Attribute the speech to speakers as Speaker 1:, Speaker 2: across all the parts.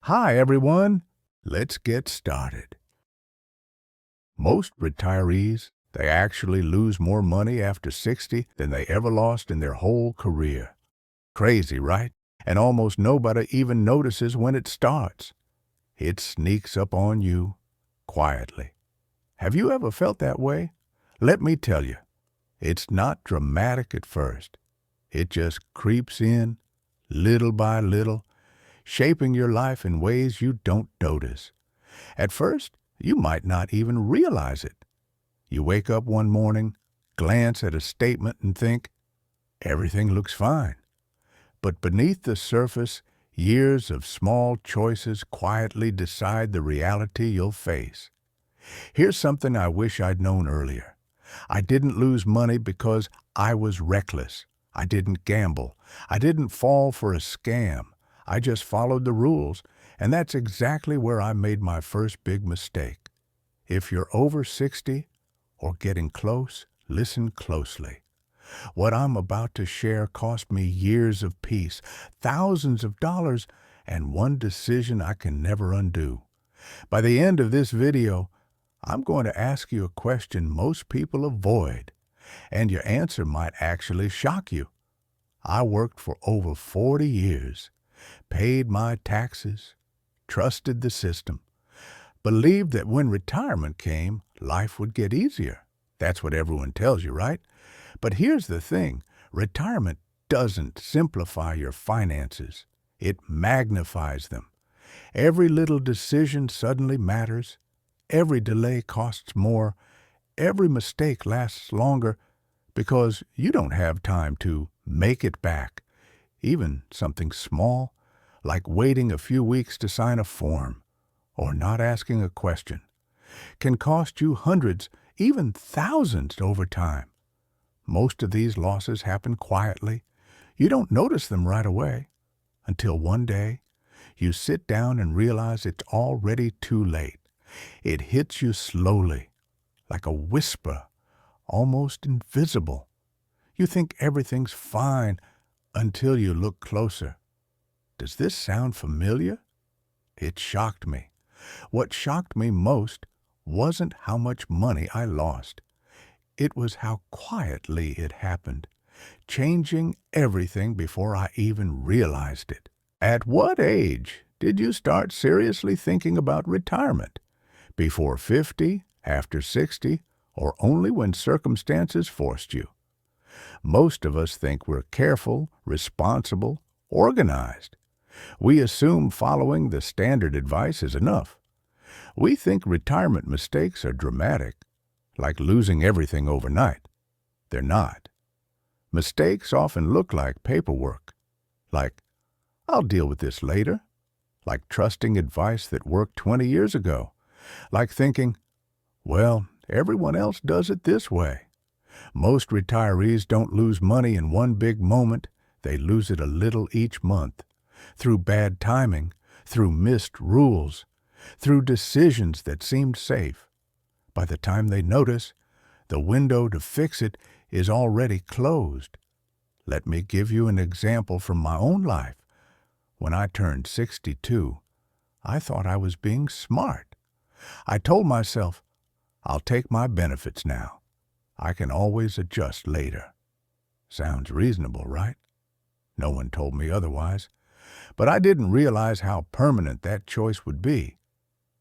Speaker 1: Hi, everyone. Let's get started. Most retirees, they actually lose more money after 60 than they ever lost in their whole career. Crazy, right? And almost nobody even notices when it starts. It sneaks up on you quietly. Have you ever felt that way? Let me tell you, it's not dramatic at first. It just creeps in, little by little, shaping your life in ways you don't notice. At first, you might not even realize it. You wake up one morning, glance at a statement and think, everything looks fine. But beneath the surface, years of small choices quietly decide the reality you'll face. Here's something I wish I'd known earlier. I didn't lose money because I was reckless. I didn't gamble. I didn't fall for a scam. I just followed the rules, and that's exactly where I made my first big mistake. If you're over 60 or getting close, listen closely. What I'm about to share cost me years of peace, thousands of dollars, and one decision I can never undo. By the end of this video, I'm going to ask you a question most people avoid, and your answer might actually shock you. I worked for over 40 years, paid my taxes, trusted the system, believed that when retirement came, life would get easier. That's what everyone tells you, right? But here's the thing, retirement doesn't simplify your finances. It magnifies them. Every little decision suddenly matters. Every delay costs more. Every mistake lasts longer because you don't have time to make it back. Even something small, like waiting a few weeks to sign a form or not asking a question, can cost you hundreds, even thousands over time. Most of these losses happen quietly. You don't notice them right away until one day you sit down and realize it's already too late. It hits you slowly, like a whisper, almost invisible. You think everything's fine until you look closer. Does this sound familiar? It shocked me. What shocked me most wasn't how much money I lost. It was how quietly it happened, changing everything before I even realized it. At what age did you start seriously thinking about retirement? Before 50, after 60, or only when circumstances forced you? Most of us think we're careful, responsible, organized. We assume following the standard advice is enough. We think retirement mistakes are dramatic, like losing everything overnight. They're not. Mistakes often look like paperwork, like, I'll deal with this later, like trusting advice that worked 20 years ago, like thinking, well, everyone else does it this way. Most retirees don't lose money in one big moment. They lose it a little each month, through bad timing, through missed rules, through decisions that seemed safe. By the time they notice, the window to fix it is already closed. Let me give you an example from my own life. When I turned 62, I thought I was being smart. I told myself, I'll take my benefits now. I can always adjust later. Sounds reasonable, right? No one told me otherwise. But I didn't realize how permanent that choice would be.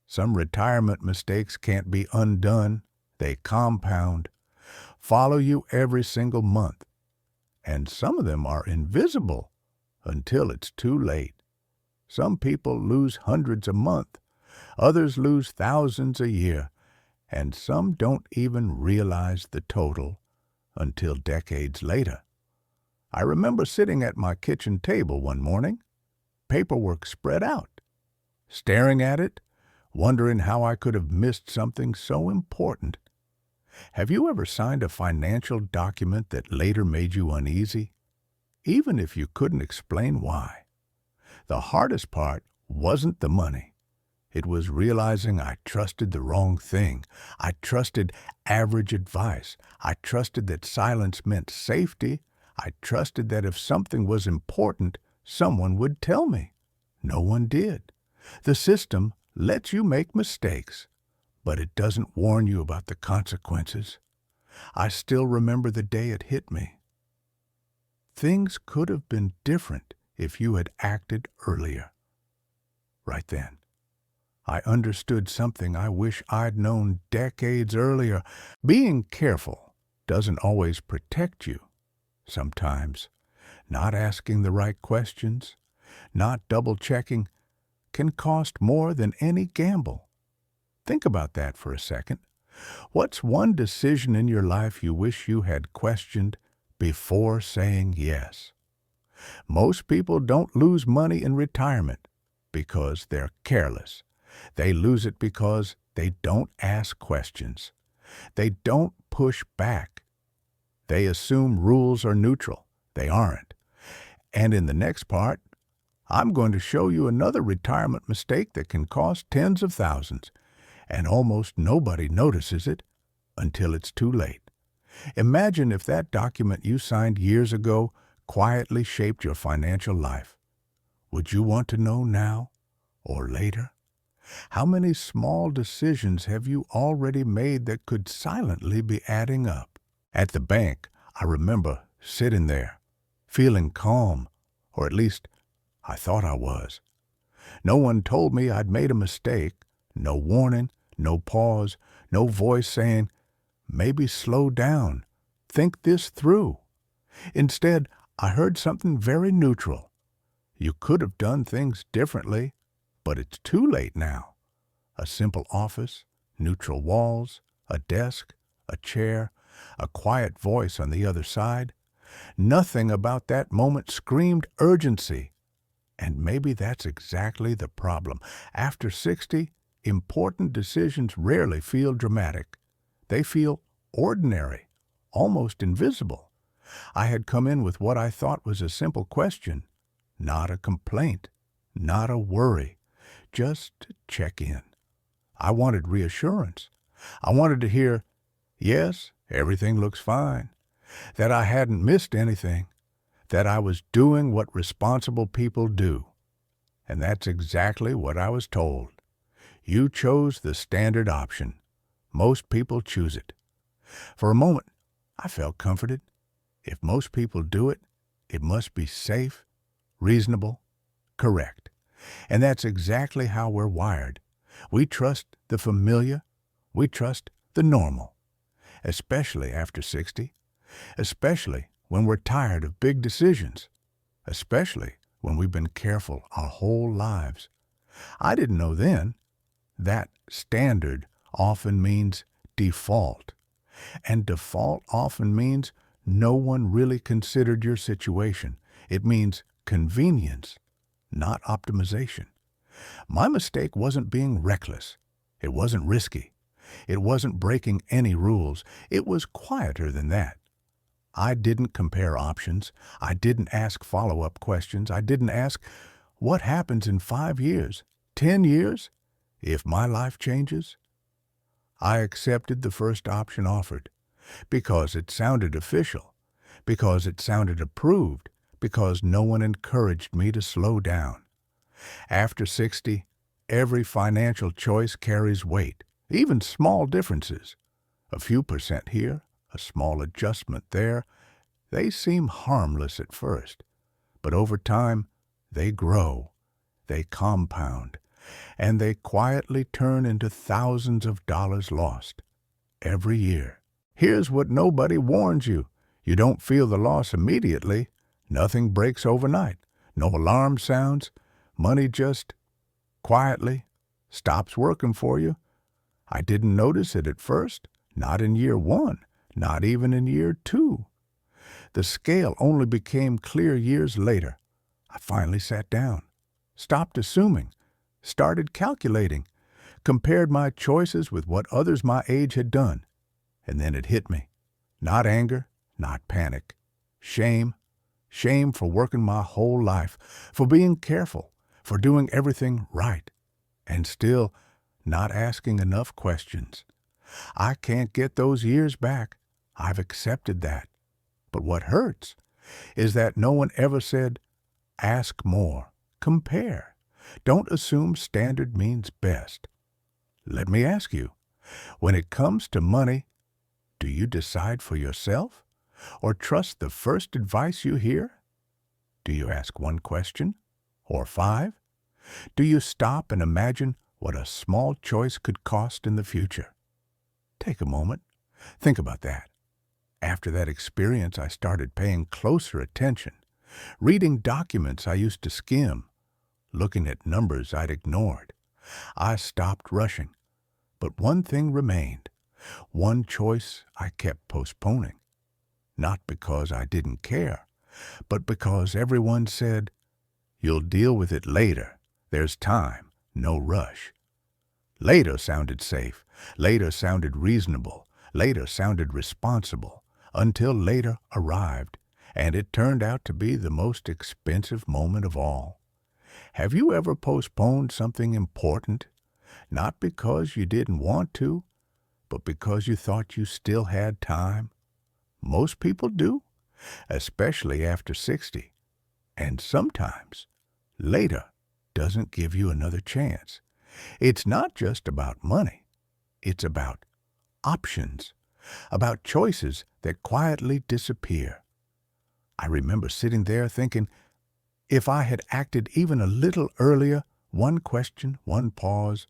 Speaker 1: Some retirement mistakes can't be undone. They compound, follow you every single month. And some of them are invisible until it's too late. Some people lose hundreds a month. Others lose thousands a year. And some don't even realize the total until decades later. I remember sitting at my kitchen table one morning, paperwork spread out, staring at it, wondering how I could have missed something so important. Have you ever signed a financial document that later made you uneasy, even if you couldn't explain why? The hardest part wasn't the money. It was realizing I trusted the wrong thing. I trusted average advice. I trusted that silence meant safety. I trusted that if something was important, someone would tell me. No one did. The system lets you make mistakes, but it doesn't warn you about the consequences. I still remember the day it hit me. Things could have been different if you had acted earlier. Right then, I understood something I wish I'd known decades earlier. Being careful doesn't always protect you. Sometimes, not asking the right questions, not double-checking, can cost more than any gamble. Think about that for a second. What's one decision in your life you wish you had questioned before saying yes? Most people don't lose money in retirement because they're careless. They lose it because they don't ask questions. They don't push back. They assume rules are neutral. They aren't. And in the next part, I'm going to show you another retirement mistake that can cost tens of thousands, and almost nobody notices it until it's too late. Imagine if that document you signed years ago quietly shaped your financial life. Would you want to know now or later? How many small decisions have you already made that could silently be adding up? At the bank, I remember sitting there, feeling calm, or at least I thought I was. No one told me I'd made a mistake, no warning, no pause, no voice saying, maybe slow down, think this through. Instead, I heard something very neutral. You could have done things differently, but it's too late now. A simple office, neutral walls, a desk, a chair, a quiet voice on the other side. Nothing about that moment screamed urgency. And maybe that's exactly the problem. After 60, important decisions rarely feel dramatic. They feel ordinary, almost invisible. I had come in with what I thought was a simple question, not a complaint, not a worry, just to check in. I wanted reassurance. I wanted to hear, yes, everything looks fine, that I hadn't missed anything, that I was doing what responsible people do. And that's exactly what I was told. You chose the standard option. Most people choose it. For a moment, I felt comforted. If most people do it, it must be safe, reasonable, correct. And that's exactly how we're wired. We trust the familiar. We trust the normal. Especially after 60. Especially when we're tired of big decisions. Especially when we've been careful our whole lives. I didn't know then that standard often means default. And default often means no one really considered your situation. It means convenience, not optimization. My mistake wasn't being reckless. It wasn't risky. It wasn't breaking any rules. It was quieter than that. I didn't compare options. I didn't ask follow-up questions. I didn't ask, what happens in 5 years, 10 years, if my life changes? I accepted the first option offered because it sounded official, because it sounded approved, because no one encouraged me to slow down. After 60, every financial choice carries weight, even small differences. A few percent here, a small adjustment there, they seem harmless at first, but over time, they grow, they compound, and they quietly turn into thousands of dollars lost every year. Here's what nobody warns you. You don't feel the loss immediately. Nothing breaks overnight. No alarm sounds. Money just quietly stops working for you. I didn't notice it at first, not in year 1, not even in year 2. The scale only became clear years later. I finally sat down, stopped assuming, started calculating, compared my choices with what others my age had done. And then it hit me. Not anger, not panic. Shame. Shame for working my whole life, for being careful, for doing everything right, and still not asking enough questions. I can't get those years back. I've accepted that. But what hurts is that no one ever said, ask more, compare. Don't assume standard means best. Let me ask you, when it comes to money, do you decide for yourself or trust the first advice you hear? Do you ask one question or five? Do you stop and imagine what a small choice could cost in the future? Take a moment. Think about that. After that experience, I started paying closer attention, reading documents I used to skim, looking at numbers I'd ignored. I stopped rushing, but one thing remained, one choice I kept postponing. Not because I didn't care, but because everyone said, "You'll deal with it later. There's time, no rush." Later sounded safe, later sounded reasonable, later sounded responsible, until later arrived, and it turned out to be the most expensive moment of all. Have you ever postponed something important, not because you didn't want to, but because you thought you still had time? Most people do, especially after 60. And sometimes, later doesn't give you another chance. It's not just about money. It's about options, about choices that quietly disappear. I remember sitting there thinking, if I had acted even a little earlier, one question, one pause,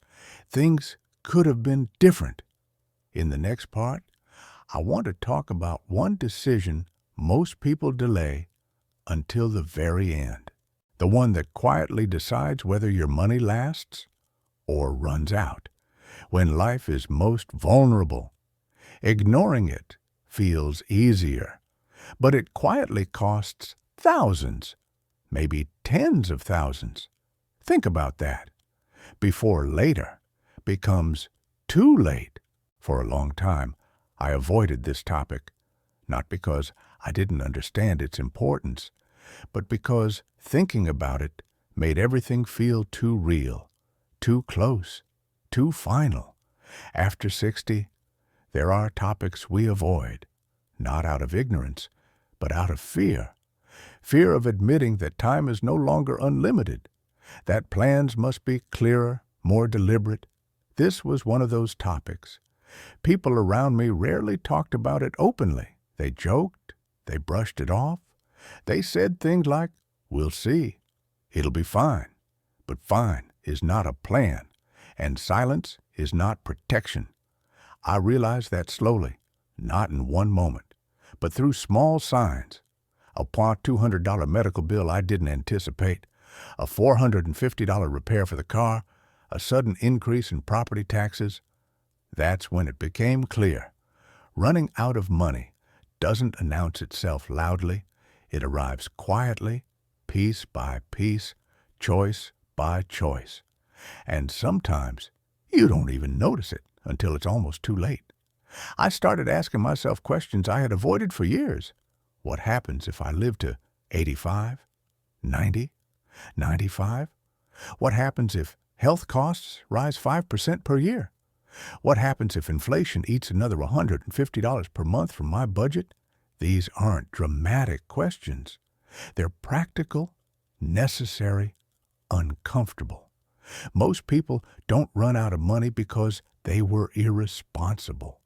Speaker 1: things could have been different. In the next part, I want to talk about one decision most people delay until the very end. The one that quietly decides whether your money lasts or runs out when life is most vulnerable. Ignoring it feels easier, but it quietly costs thousands, maybe tens of thousands. Think about that. Before later becomes too late. For a long time, I avoided this topic, not because I didn't understand its importance, but because thinking about it made everything feel too real, too close, too final. After 60, there are topics we avoid, not out of ignorance, but out of fear. Fear of admitting that time is no longer unlimited, that plans must be clearer, more deliberate. This was one of those topics. People around me rarely talked about it openly. They joked, they brushed it off. They said things like, "We'll see. It'll be fine." But fine is not a plan, and silence is not protection. I realized that slowly, not in one moment, but through small signs. A $200 medical bill I didn't anticipate, a $450 repair for the car, a sudden increase in property taxes. That's when it became clear. Running out of money doesn't announce itself loudly. It arrives quietly, piece by piece, choice by choice. And sometimes you don't even notice it until it's almost too late. I started asking myself questions I had avoided for years. What happens if I live to 85, 90, 95? What happens if health costs rise 5% per year? What happens if inflation eats another $150 per month from my budget? These aren't dramatic questions. They're practical, necessary, uncomfortable. Most people don't run out of money because they were irresponsible.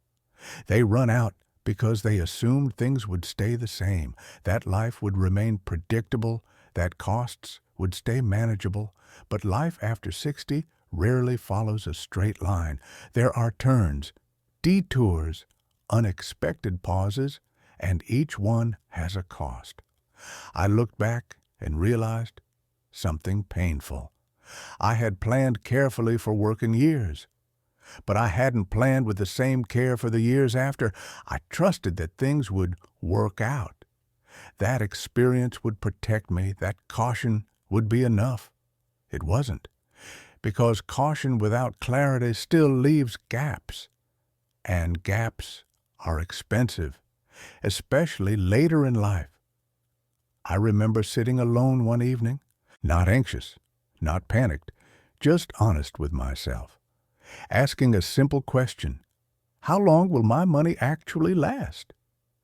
Speaker 1: They run out because they assumed things would stay the same, that life would remain predictable, that costs would stay manageable. But life after 60 rarely follows a straight line. There are turns, detours, unexpected pauses, and each one has a cost. I looked back and realized something painful. I had planned carefully for working years, but I hadn't planned with the same care for the years after. I trusted that things would work out. That experience would protect me, that caution would be enough. It wasn't, because caution without clarity still leaves gaps, and gaps are expensive, especially later in life. I remember sitting alone one evening, not anxious, not panicked, just honest with myself, asking a simple question: how long will my money actually last?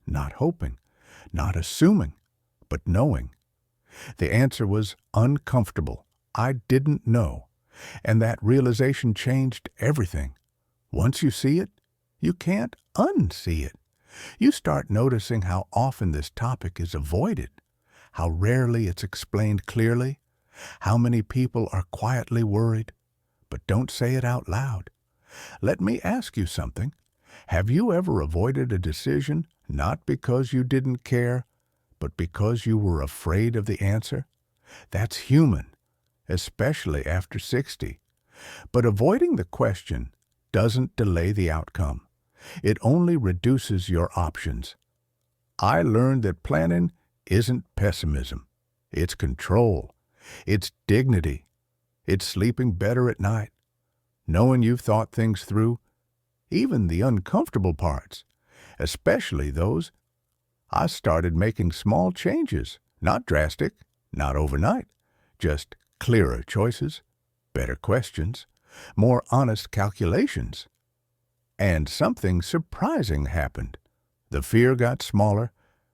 Speaker 1: Not hoping, not assuming, but knowing. The answer was uncomfortable, I didn't know, and that realization changed everything. Once you see it, you can't unsee it. You start noticing how often this topic is avoided, how rarely it's explained clearly, how many people are quietly worried, but don't say it out loud. Let me ask you something. Have you ever avoided a decision not because you didn't care, but because you were afraid of the answer? That's human, especially after 60. But avoiding the question doesn't delay the outcome. It only reduces your options. I learned that planning isn't pessimism. It's control. It's dignity. It's sleeping better at night, knowing you've thought things through, even the uncomfortable parts, especially those. I started making small changes, not drastic, not overnight, just clearer choices, better questions, more honest calculations. And something surprising happened. The fear got smaller,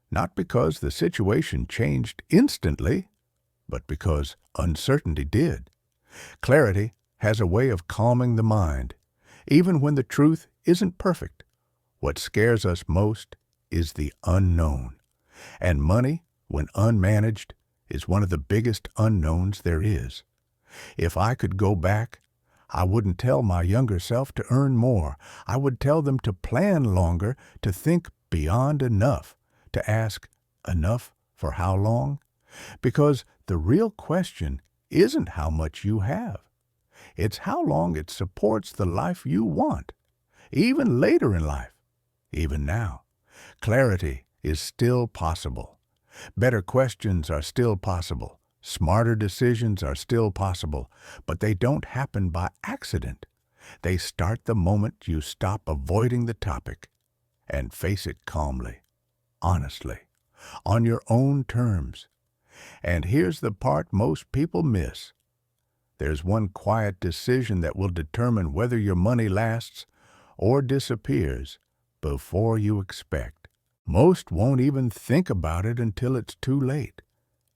Speaker 1: not because the situation changed instantly, but because uncertainty did. Clarity has a way of calming the mind, even when the truth isn't perfect. What scares us most is the unknown. And money, when unmanaged, is one of the biggest unknowns there is. If I could go back, I wouldn't tell my younger self to earn more. I would tell them to plan longer, to think beyond enough, to ask, enough for how long? Because the real question isn't how much you have. It's how long it supports the life you want, even later in life, even now. Clarity is still possible. Better questions are still possible. Smarter decisions are still possible, but they don't happen by accident. They start the moment you stop avoiding the topic and face it calmly, honestly, on your own terms. And here's the part most people miss. There's one quiet decision that will determine whether your money lasts or disappears before you expect. Most won't even think about it until it's too late.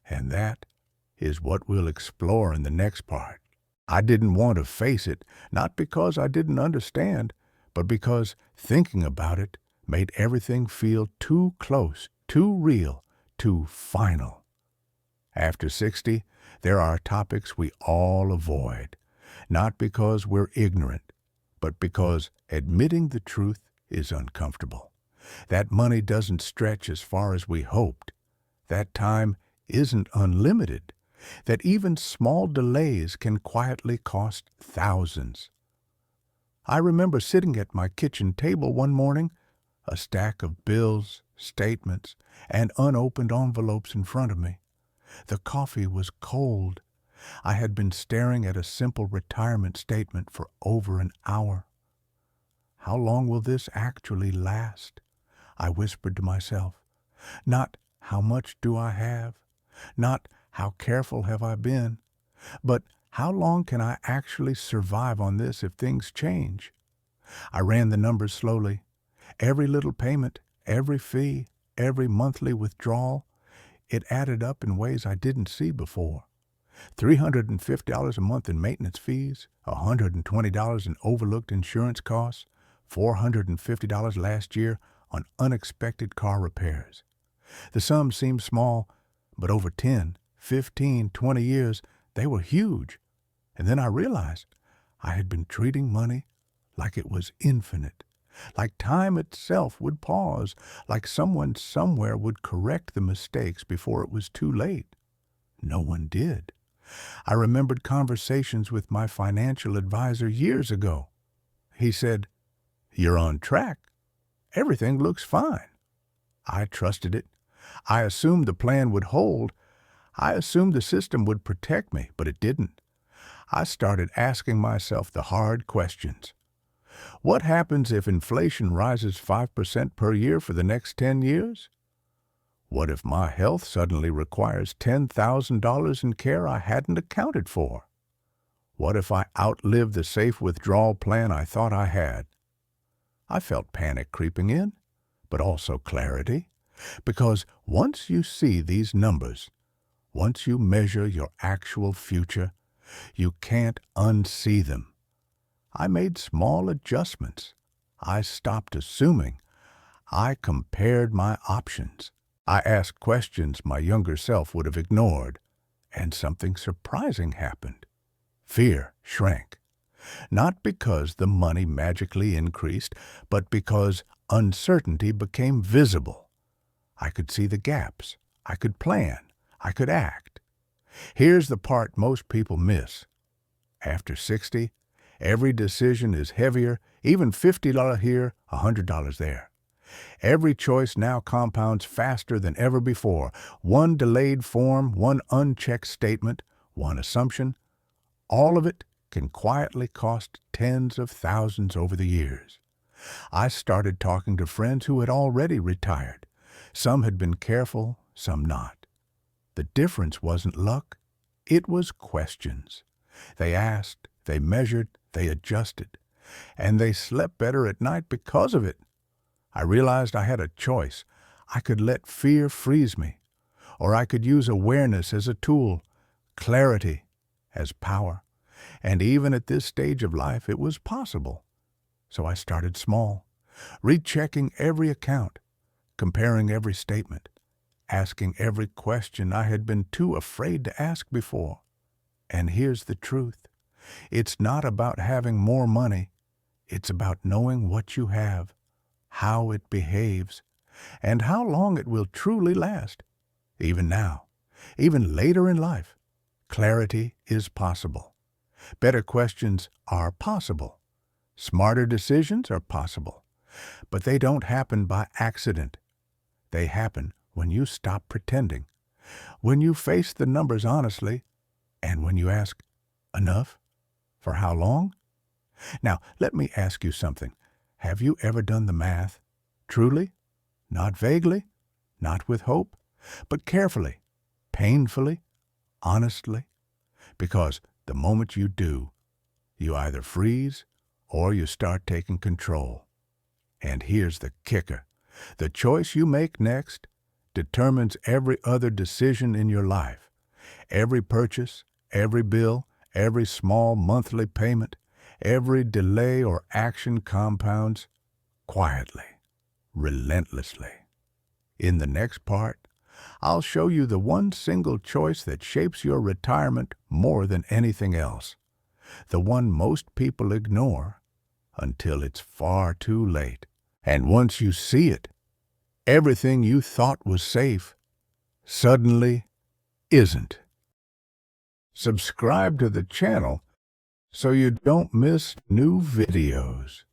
Speaker 1: And that is what we'll explore in the next part. I didn't want to face it, not because I didn't understand, but because thinking about it made everything feel too close, too real, too final. After 60, there are topics we all avoid, not because we're ignorant, but because admitting the truth is uncomfortable. That money doesn't stretch as far as we hoped. That time isn't unlimited. That even small delays can quietly cost thousands. I remember sitting at my kitchen table one morning, a stack of bills, statements, and unopened envelopes in front of me. The coffee was cold. I had been staring at a simple retirement statement for over an hour. How long will this actually last? I whispered to myself. Not how much do I have? Not how careful have I been? But how long can I actually survive on this if things change? I ran the numbers slowly. Every little payment, every fee, every monthly withdrawal, it added up in ways I didn't see before. $350 a month in maintenance fees, $120 in overlooked insurance costs, $450 last year on unexpected car repairs. The sums seemed small, but over 10, 15, 20 years, they were huge. And then I realized I had been treating money like it was infinite, like time itself would pause, like someone somewhere would correct the mistakes before it was too late. No one did. I remembered conversations with my financial advisor years ago. He said, "You're on track. Everything looks fine." I trusted it. I assumed the plan would hold. I assumed the system would protect me, but it didn't. I started asking myself the hard questions. What happens if inflation rises 5% per year for the next 10 years? What if my health suddenly requires $10,000 in care I hadn't accounted for? What if I outlive the safe withdrawal plan I thought I had? I felt panic creeping in, but also clarity, because once you see these numbers, once you measure your actual future, You can't unsee them. I made small adjustments. I stopped assuming. I compared my options. I asked questions my younger self would have ignored, and something surprising happened. Fear shrank, not because the money magically increased, but because uncertainty became visible. I could see the gaps. I could plan. I could act. Here's the part most people miss. After 60, every decision is heavier, even $50 here, $100 there. Every choice now compounds faster than ever before. One delayed form, one unchecked statement, one assumption, all of it can quietly cost tens of thousands over the years. I started talking to friends who had already retired. Some had been careful, some not. The difference wasn't luck, it was questions. They asked, they measured, they adjusted, and they slept better at night because of it. I realized I had a choice. I could let fear freeze me, or I could use awareness as a tool, clarity as power. And even at this stage of life, it was possible. So I started small, rechecking every account, comparing every statement, asking every question I had been too afraid to ask before. And here's the truth. It's not about having more money. It's about knowing what you have, how it behaves, and how long it will truly last. Even now, even later in life, clarity is possible. Better questions are possible. Smarter decisions are possible. But they don't happen by accident. They happen when you stop pretending, when you face the numbers honestly, and when you ask, enough? For how long? Now, let me ask you something. Have you ever done the math? Truly? Not vaguely? Not with hope? But carefully, painfully, honestly? Because the moment you do, you either freeze or you start taking control. And here's the kicker. The choice you make next determines every other decision in your life. Every purchase, every bill, every small monthly payment, every delay or action compounds quietly, relentlessly. In the next part, I'll show you the one single choice that shapes your retirement more than anything else. The one most people ignore until it's far too late. And once you see it, everything you thought was safe suddenly isn't. Subscribe to the channel so you don't miss new videos.